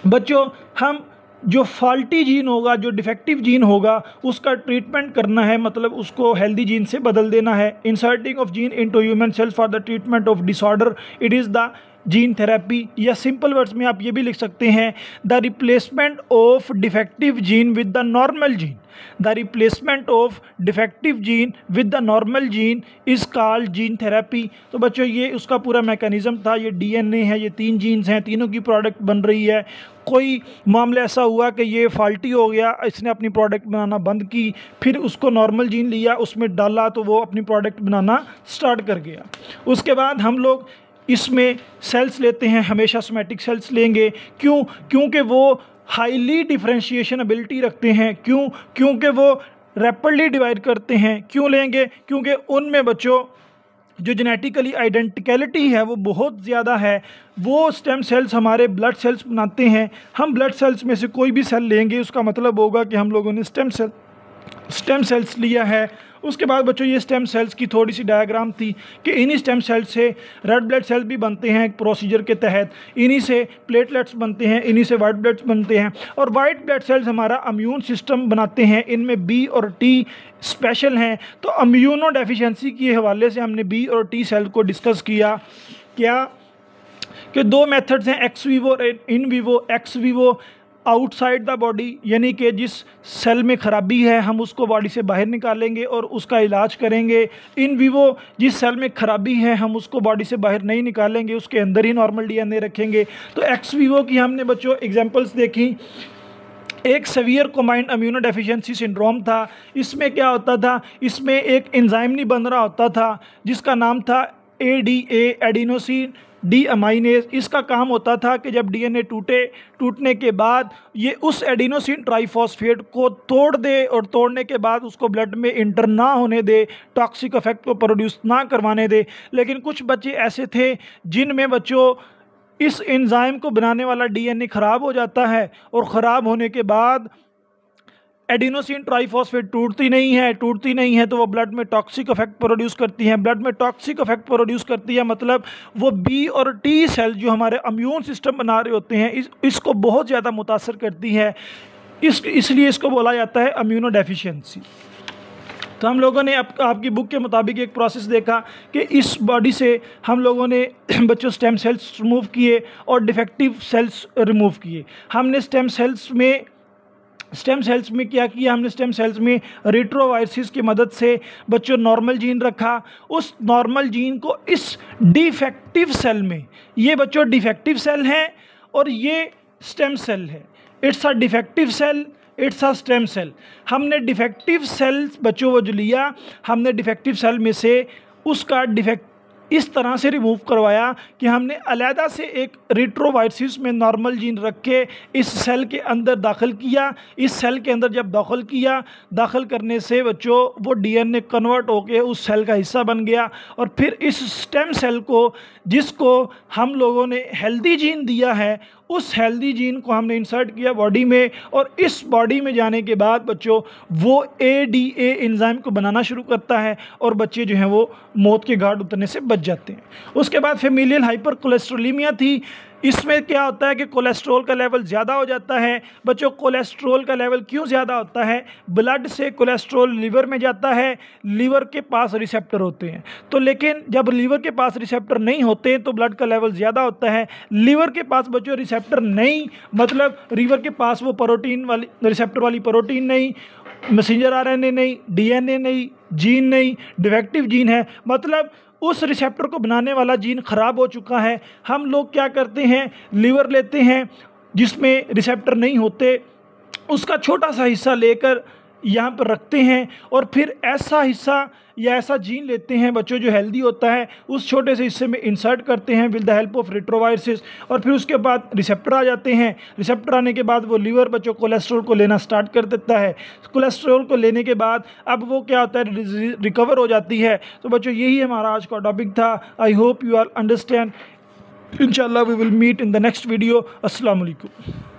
बच्चों हम जो फॉल्टी जीन होगा, जो डिफेक्टिव जीन होगा, उसका ट्रीटमेंट करना है, मतलब उसको हेल्दी जीन से बदल देना है। Inserting of gene into human cells for the treatment of disorder, it is the gene therapy. या सिंपल वर्ड्स में आप ये भी लिख सकते हैं the replacement of defective gene with the normal gene. The replacement of defective gene with the normal gene is called gene therapy. तो बच्चों ये उसका पूरा मैकेनिज़्म था। ये DNA है, ये 3 जीन्स हैं, तीनों की प्रोडक्ट बन रही है। कोई मामला ऐसा हुआ कि ये फॉल्टी हो गया, इसने अपनी प्रोडक्ट बनाना बंद की, फिर उसको नॉर्मल जीन लिया, उसमें डाला तो वो अपनी प्रोडक्ट बनाना स्टार्ट कर गया। उसके बाद हम लोग इसमें सेल्स लेते हैं, हमेशा सोमैटिक सेल्स लेंगे। क्यों? क्योंकि वो हाईली डिफरेंशिएशन एबिलिटी रखते हैं। क्यों? क्योंकि वो रैपिडली डिवाइड करते हैं। क्यों लेंगे? क्योंकि उनमें बच्चों जो जेनेटिकली आइडेंटिकलिटी है वो बहुत ज़्यादा है। वो स्टेम सेल्स हमारे ब्लड सेल्स बनाते हैं। हम ब्लड सेल्स में से कोई भी सेल लेंगे, उसका मतलब होगा कि हम लोगों ने स्टेम सेल्स लिया है। उसके बाद बच्चों ये स्टेम सेल्स की थोड़ी सी डायग्राम थी कि इन्हीं स्टेम सेल्स से रेड ब्लड सेल्स भी बनते हैं एक प्रोसीजर के तहत, इन्हीं से प्लेटलेट्स बनते हैं, इन्हीं से वाइट ब्लड बनते हैं, और वाइट ब्लड सेल्स हमारा इम्यून सिस्टम बनाते हैं। इनमें B और T स्पेशल हैं। तो इम्यूनो डेफिशिएंसी के हवाले से हमने B और T सेल को डिस्कस किया। क्या कि 2 मेथड्स हैं, एक्स वीवो और in vivo. Ex vivo outside the body, यानी कि जिस सेल में ख़राबी है हम उसको बॉडी से बाहर निकालेंगे और उसका इलाज करेंगे। इन विवो जिस सेल में ख़राबी है हम उसको बॉडी से बाहर नहीं निकालेंगे, उसके अंदर ही नॉर्मल डीएनए रखेंगे। तो एक्स विवो की हमने बच्चों एग्जांपल्स देखी। एक severe combined immunodeficiency syndrome था। इसमें क्या होता था, इसमें एक एंजाइम नहीं बन रहा होता था जिसका नाम था ADA, एडिनोसिन डीअमाइनेज। इसका काम होता था कि जब डीएनए टूटने के बाद ये उस एडिनोसिन ट्राइफॉस्फेट को तोड़ दे और तोड़ने के बाद उसको ब्लड में इंटर ना होने दे, टॉक्सिक इफेक्ट को प्रोड्यूस ना करवाने दे। लेकिन कुछ बच्चे ऐसे थे जिनमें बच्चों इस एंजाइम को बनाने वाला डीएनए ख़राब हो जाता है और ख़राब होने के बाद एडिनोसिन ट्राइफॉस्फेट टूटती नहीं है तो वो ब्लड में टॉक्सिक इफेक्ट प्रोड्यूस करती हैं। ब्लड में टॉक्सिक इफेक्ट प्रोड्यूस करती है मतलब वो बी और टी सेल जो हमारे इम्यून सिस्टम बना रहे होते हैं इसको बहुत ज़्यादा मुतासर करती है। इसलिए इसको बोला जाता है इम्यूनो डेफिशिएंसी। तो हम लोगों ने आपकी बुक के मुताबिक एक प्रोसेस देखा कि इस बॉडी से हम लोगों ने बच्चों स्टेम सेल्स रिमूव किए और डिफेक्टिव सेल्स रिमूव किए। हमने स्टेम सेल्स में क्या किया, हमने स्टेम सेल्स में रेट्रोवायरसिस की मदद से बच्चों नॉर्मल जीन रखा। उस नॉर्मल जीन को इस डिफेक्टिव सेल में, ये बच्चों डिफेक्टिव सेल है और ये स्टेम सेल है, it's a defective cell, it's a stem cell. हमने डिफेक्टिव सेल बच्चों वो जो लिया, हमने डिफेक्टिव सेल में से उसका डिफेक्ट इस तरह से रिमूव करवाया कि हमने अलहदा से एक रेट्रोवायरसिस में नॉर्मल जीन रख के इस सेल के अंदर दाखिल किया। इस सेल के अंदर जब दाखिल करने से बच्चों वो डीएनए कन्वर्ट होके उस सेल का हिस्सा बन गया और फिर इस स्टेम सेल को, जिसको हम लोगों ने हेल्दी जीन दिया है, उस हेल्दी जीन को हमने इंसर्ट किया बॉडी में और इस बॉडी में जाने के बाद बच्चों वो ADA एंजाइम को बनाना शुरू करता है और बच्चे जो हैं वो मौत के घाट उतरने से बच जाते हैं। उसके बाद फेमिलियल हाइपर कोलेस्ट्रोलीमिया थी। इसमें क्या होता है कि कोलेस्ट्रॉल का लेवल ज़्यादा हो जाता है। बच्चों कोलेस्ट्रॉल का लेवल क्यों ज़्यादा होता है, ब्लड से कोलेस्ट्रॉल लीवर में जाता है, लीवर के पास रिसेप्टर होते हैं। तो लेकिन जब लीवर के पास रिसेप्टर नहीं होते तो ब्लड का लेवल ज़्यादा होता है। लीवर के पास बच्चों रिसेप्टर नहीं, मतलब लीवर के पास वो प्रोटीन वाली रिसेप्टर वाली प्रोटीन नहीं, मैसेंजर RNA नहीं, DNA नहीं, जीन नहीं, डिफेक्टिव जीन है, मतलब उस रिसेप्टर को बनाने वाला जीन ख़राब हो चुका है। हम लोग क्या करते हैं, लीवर लेते हैं जिसमें रिसेप्टर नहीं होते, उसका छोटा सा हिस्सा लेकर यहाँ पर रखते हैं और फिर ऐसा हिस्सा या ऐसा जीन लेते हैं बच्चों जो हेल्दी होता है, उस छोटे से हिस्से में इंसर्ट करते हैं विद द हेल्प ऑफ रेट्रोवायरसिस और फिर उसके बाद रिसेप्टर आ जाते हैं। रिसेप्टर आने के बाद वो लीवर बच्चों कोलेस्ट्रॉल को लेना स्टार्ट कर देता है। कोलेस्ट्रॉल को लेने के बाद अब वो क्या होता है, रिकवर हो जाती है। तो बच्चों यही हमारा आज का टॉपिक था। I hope you are understand. इंशाल्लाह we will meet in the next video. अस्सलाम वालेकुम।